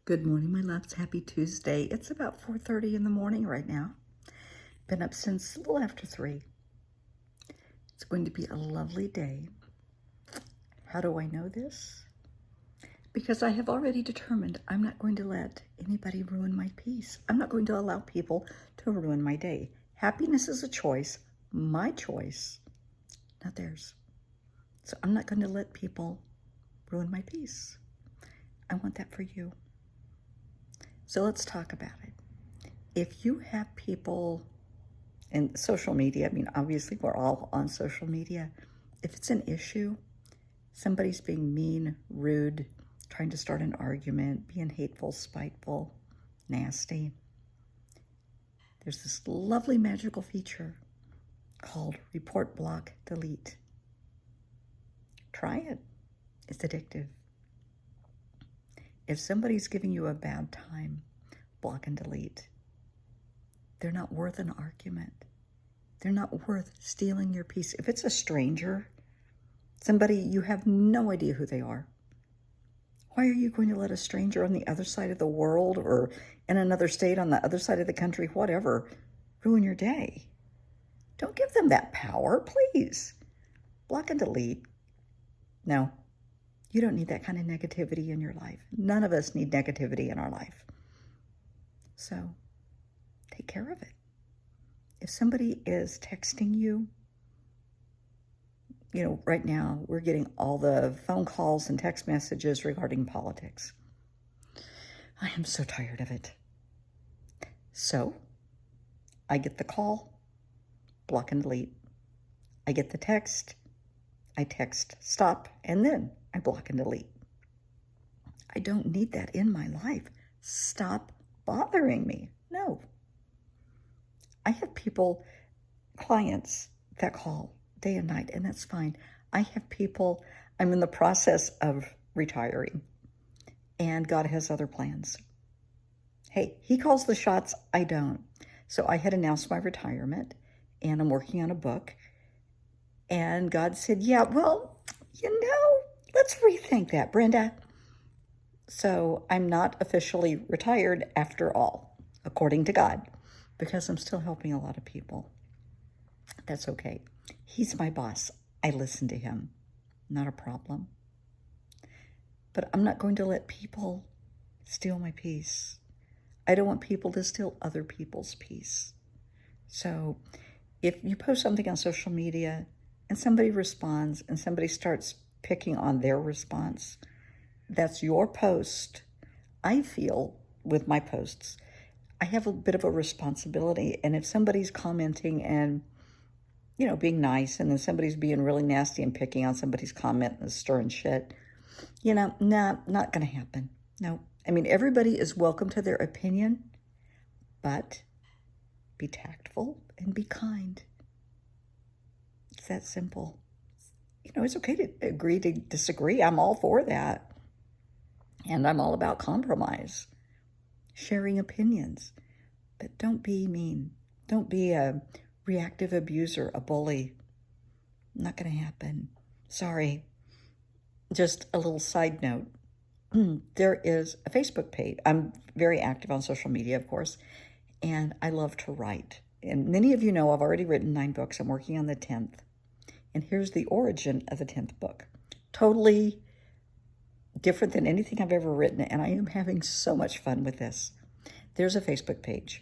Good morning, my loves. Happy Tuesday. It's about 4:30 in the morning right now. Been up since a little after 3. It's going to be a lovely day. How do I know this? Because I have already determined I'm not going to let anybody ruin my peace. I'm not going to allow people to ruin my day. Happiness is a choice, my choice, not theirs. So I'm not going to let people ruin my peace. I want that for you. So let's talk about it. If you have people in social media, I mean, obviously we're all on social media. If it's an issue, somebody's being mean, rude, trying to start an argument, being hateful, spiteful, nasty, there's this lovely magical feature called Report, Block, Delete. Try it. It's addictive. If somebody's giving you a bad time, block and delete. They're not worth an argument. They're not worth stealing your peace. If it's a stranger, somebody you have no idea who they are, why are you going to let a stranger on the other side of the world or in another state on the other side of the country, whatever, ruin your day? Don't give them that power, please. Block and delete. No, you don't need that kind of negativity in your life. None of us need negativity in our life. So take care of it. If somebody is texting you, right now we're getting all the phone calls and text messages regarding politics. I am so tired of it. So I get the call, block and delete. I get the text, I text stop, and then I block and delete. I don't need that in my life. Stop bothering me. No. I have clients that call day and night, and that's fine. I have people, I'm in the process of retiring, and God has other plans. Hey, He calls the shots, I don't. So I had announced my retirement, and I'm working on a book, and God said, yeah, well, let's rethink that, Brenda. So I'm not officially retired after all, according to God, because I'm still helping a lot of people. That's okay. He's my boss. I listen to him. Not a problem. But I'm not going to let people steal my peace. I don't want people to steal other people's peace. So if you post something on social media and somebody responds and somebody starts picking on their response, that's your post. I feel with my posts, I have a bit of a responsibility. And if somebody's commenting and, being nice, and then somebody's being really nasty and picking on somebody's comment and stirring shit, not going to happen. No. I mean, everybody is welcome to their opinion, but be tactful and be kind. It's that simple. It's okay to agree to disagree. I'm all for that. And I'm all about compromise, sharing opinions. But don't be mean. Don't be a reactive abuser, a bully. Not going to happen. Sorry. Just a little side note. There is a Facebook page. I'm very active on social media, of course, and I love to write. And many of you know I've already written 9 books. I'm working on the 10th. And here's the origin of the 10th book. Totally different than anything I've ever written, and I am having so much fun with this. There's a Facebook page,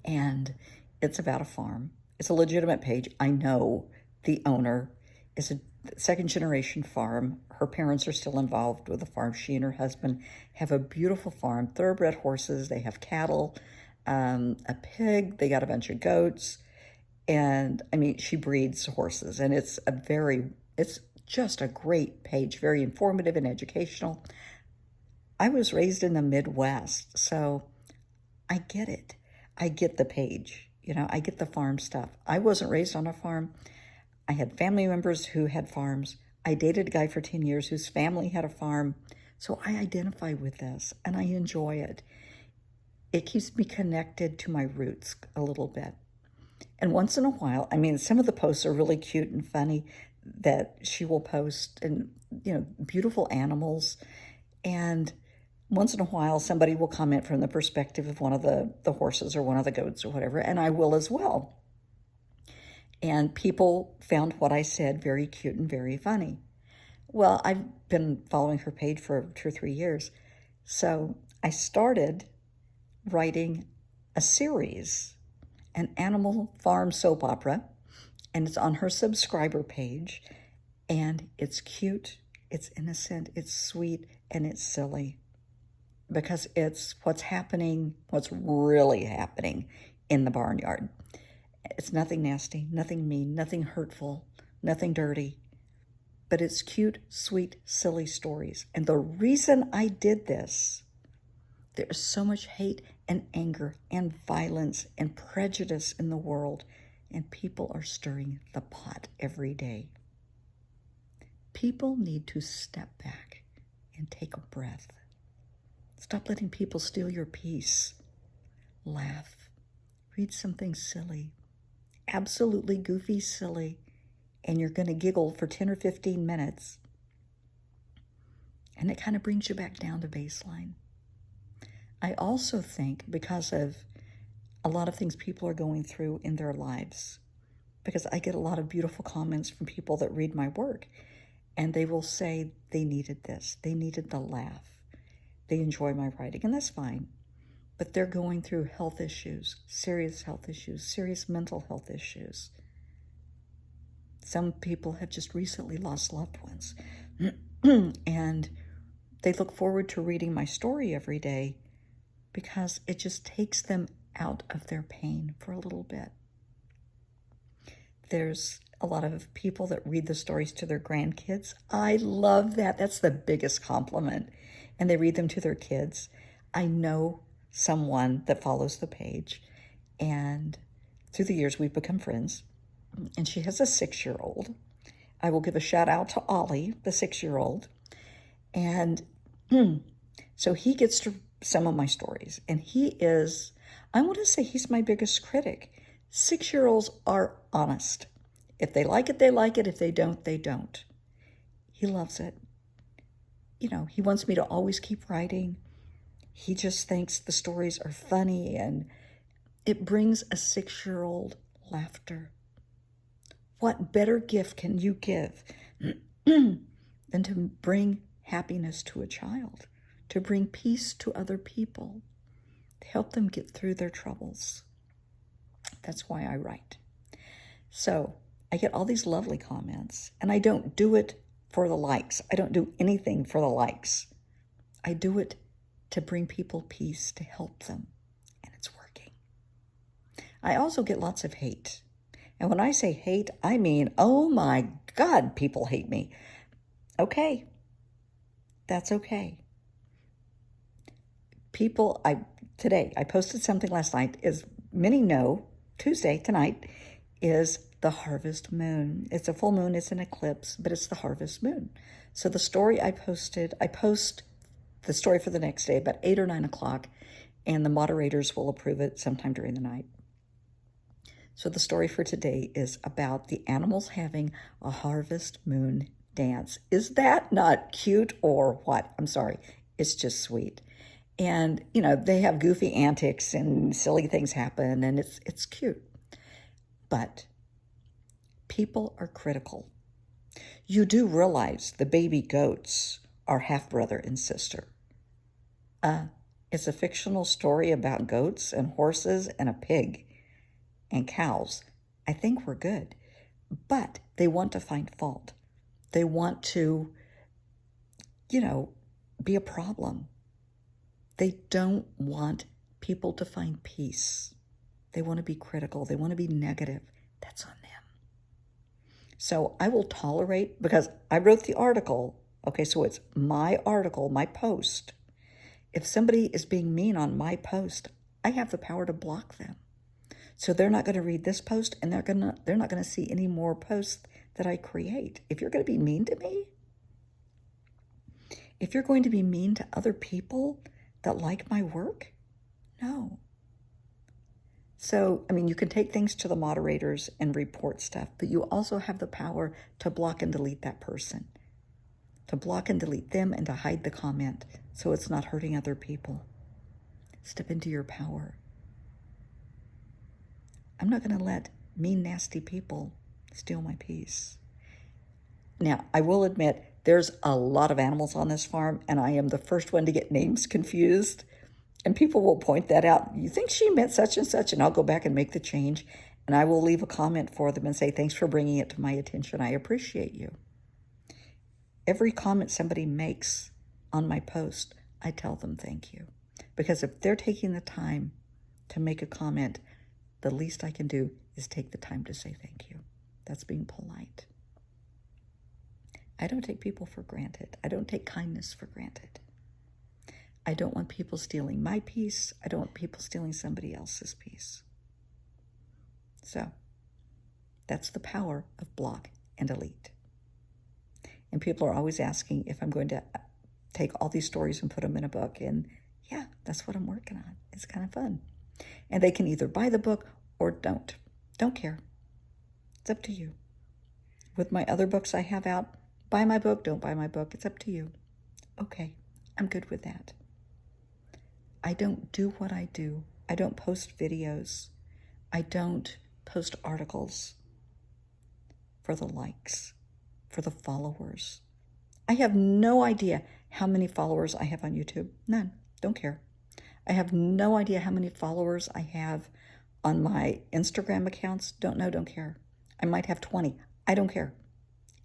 and it's about a farm. It's a legitimate page. I know the owner is a second-generation farm. Her parents are still involved with the farm. She and her husband have a beautiful farm, thoroughbred horses. They have cattle, a pig. They got a bunch of goats. And, I mean, she breeds horses. And it's just a great page, very informative and educational. I was raised in the Midwest, so I get it. I get the page. I get the farm stuff. I wasn't raised on a farm. I had family members who had farms. I dated a guy for 10 years whose family had a farm. So I identify with this, and I enjoy it. It keeps me connected to my roots a little bit. And once in a while, I mean, some of the posts are really cute and funny that she will post, and, beautiful animals. And once in a while, somebody will comment from the perspective of one of the horses or one of the goats or whatever, and I will as well. And people found what I said very cute and very funny. Well, I've been following her page for 2 or 3 years. So I started writing a series, an Animal Farm soap opera, and it's on her subscriber page. And it's cute, it's innocent, it's sweet, and it's silly. Because it's what's happening, what's really happening in the barnyard. It's nothing nasty, nothing mean, nothing hurtful, nothing dirty. But it's cute, sweet, silly stories. And the reason I did this, there is so much hate and anger and violence and prejudice in the world, and people are stirring the pot every day. People need to step back and take a breath. Stop letting people steal your peace. Laugh. Read something silly. Absolutely goofy silly. And you're going to giggle for 10 or 15 minutes. And it kind of brings you back down to baseline. I also think because of a lot of things people are going through in their lives, because I get a lot of beautiful comments from people that read my work, and they will say they needed this, they needed the laugh, they enjoy my writing, and that's fine. But they're going through health issues, serious mental health issues. Some people have just recently lost loved ones, and they look forward to reading my story every day because it just takes them out of their pain for a little bit. There's a lot of people that read the stories to their grandkids. I love that. That's the biggest compliment. And they read them to their kids. I know someone that follows the page, and through the years we've become friends, and she has a 6-year-old. I will give a shout out to Ollie, the 6-year-old. And so he gets to some of my stories, and he is, I want to say he's my biggest critic. 6-year-olds are honest. If they like it, they like it. If they don't, they don't. He loves it. You know, he wants me to always keep writing. He just thinks the stories are funny, and it brings a 6-year-old laughter. What better gift can you give than to bring happiness to a child, to bring peace to other people, to help them get through their troubles? That's why I write. So I get all these lovely comments, and I don't do it for the likes. I don't do anything for the likes. I do it to bring people peace, to help them, and it's working. I also get lots of hate. And when I say hate, I mean, oh my God, people hate me. Okay, that's okay. People, today, I posted something last night, as many know, Tuesday, tonight, is the harvest moon. It's a full moon, it's an eclipse, but it's the harvest moon. So the story I post the story for the next day about 8 or 9 o'clock, and the moderators will approve it sometime during the night. So the story for today is about the animals having a harvest moon dance. Is that not cute or what? I'm sorry. It's just sweet. And, you know, they have goofy antics and silly things happen, and it's cute. But people are critical. You do realize the baby goats are half brother and sister. It's a fictional story about goats and horses and a pig and cows. I think we're good. But they want to find fault. They want to, be a problem. They don't want people to find peace. They want to be critical. They want to be negative. That's on them. So I will tolerate, because I wrote the article. Okay, so it's my article, my post. If somebody is being mean on my post, I have the power to block them. So they're not going to read this post, and they're not going to see any more posts that I create. If you're going to be mean to me, if you're going to be mean to other people that like my work, no. So, you can take things to the moderators and report stuff, but you also have the power to block and delete that person. to block and delete them and to hide the comment so it's not hurting other people. Step into your power. I'm not going to let mean, nasty people steal my peace. Now, I will admit, there's a lot of animals on this farm, and I am the first one to get names confused. And people will point that out. You think she meant such and such, and I'll go back and make the change. And I will leave a comment for them and say, thanks for bringing it to my attention. I appreciate you. Every comment somebody makes on my post, I tell them thank you. Because if they're taking the time to make a comment, the least I can do is take the time to say thank you. That's being polite. I don't take people for granted. I don't take kindness for granted. I don't want people stealing my peace. I don't want people stealing somebody else's peace. So that's the power of block and delete. And people are always asking if I'm going to take all these stories and put them in a book. And yeah, that's what I'm working on. It's kind of fun. And they can either buy the book or don't. Don't care. It's up to you. With my other books I have out, buy my book, don't buy my book. It's up to you. Okay, I'm good with that. I don't do what I do. I don't post videos. I don't post articles for the likes, for the followers. I have no idea how many followers I have on YouTube. None. Don't care. I have no idea how many followers I have on my Instagram accounts. Don't know, don't care. I might have 20. I don't care.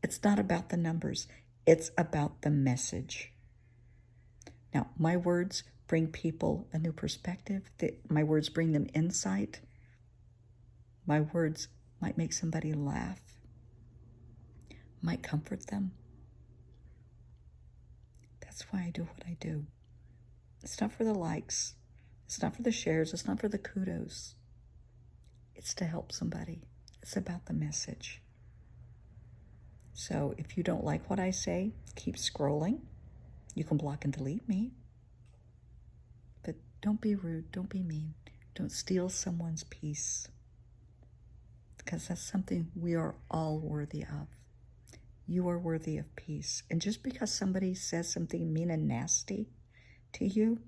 It's not about the numbers. It's about the message. Now, my words bring people a new perspective. My words bring them insight. My words might make somebody laugh, might comfort them. That's why I do what I do. It's not for the likes. It's not for the shares. It's not for the kudos. It's to help somebody. It's about the message. So if you don't like what I say, keep scrolling. You can block and delete me. But don't be rude. Don't be mean. Don't steal someone's peace. Because that's something we are all worthy of. You are worthy of peace. And just because somebody says something mean and nasty to you,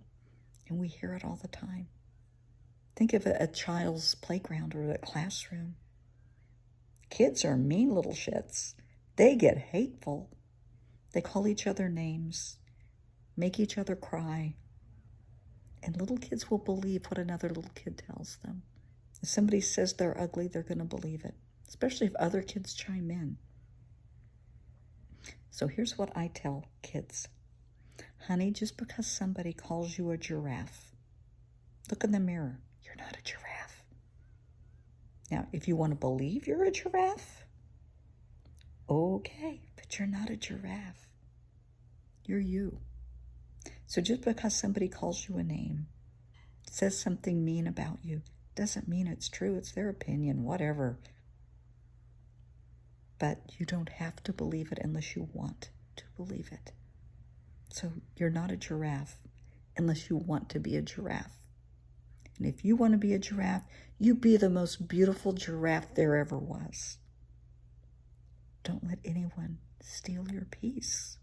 and we hear it all the time. Think of a child's playground or a classroom. Kids are mean little shits. They get hateful. They call each other names, make each other cry. And little kids will believe what another little kid tells them. If somebody says they're ugly, they're going to believe it, especially if other kids chime in. So here's what I tell kids. Honey, just because somebody calls you a giraffe, look in the mirror. You're not a giraffe. Now, if you want to believe you're a giraffe, okay, but you're not a giraffe. You're you. So just because somebody calls you a name, says something mean about you, doesn't mean it's true. It's their opinion, whatever. But you don't have to believe it unless you want to believe it. So you're not a giraffe unless you want to be a giraffe. And if you want to be a giraffe, you be the most beautiful giraffe there ever was. Don't let anyone steal your peace.